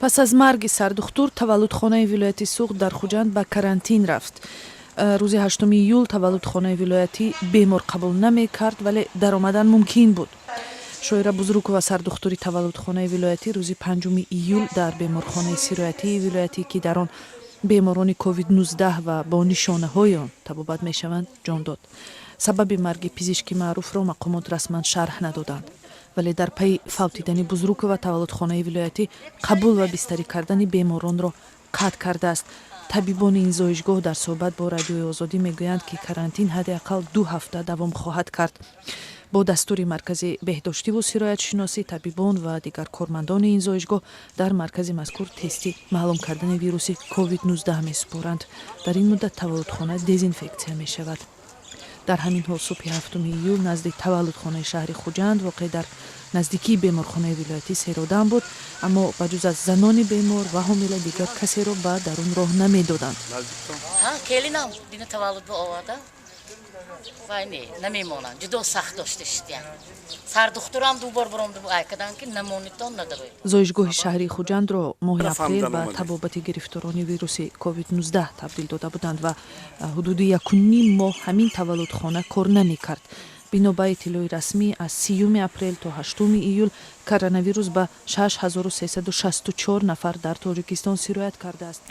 پس از مرگ سردختور таваллудхонаи вилояти Суғд дар Хуҷанд ба карантин рафт. рӯзи 8 июл таваллудхонаи вилоятӣ бемор қабул намекард, вале даромадан мумкин буд. шоира Бузрукова сардухтури таваллудхонаи вилоятӣ рӯзи 5 июл дар беморхонаи сироятии вилоятӣ ки дар он беморони COVID-19 ва бо нишонаҳои он табобат мешаванд ҷон дод. сабаби марги пизишки маъруфро мақомот расман шарҳ надоданд, вале дар пайи фавтидани Бузрукова таваллудхонаи вилоятӣ қабул ва бистарӣ кардани беморонро қатъ кардааст. табибони ин зоишгоҳ дар суҳбат бо радиои Озодӣ мегӯянд, ки карантин ҳадди ақал 2 ҳафта давом хоҳад кард. бо дастури маркази беҳдоштиву сироятшиносӣ табибон ва дигар кормандони ин зоишгоҳ дар маркази мазкур тести маълум кардани вируси COVID-19 месупоранд. дар ин муддат таваллудхона дезинфексия мешавад. дар ҳамин ҳол субҳи 7 июл назди таваллудхонаи шаҳри Хуҷанд воқеъ дар наздикии беморхонаи вилоятӣ серодам буд, аммо ба ҷуз аз занони бемор ва ҳомила дигар касеро ба дарун роҳ намедоданд. Вайне намемонанд ҷудо сахт дошта шидем сардухтурам дубор буромда бу айкадан ки намонитон надабе. зоишгоҳи шаҳри Хуҷандро моҳи апрел ба табобати гирифторони вируси COVID-19 табдил дода буданд ва ҳудуди 1.5 моҳ ҳамин таваллудхона кор намекард. бино ба иттилои расмӣ аз 30 апрел то 8 июл коронавирус ба 6364 нафар дар Тоҷикистон сироят кардааст.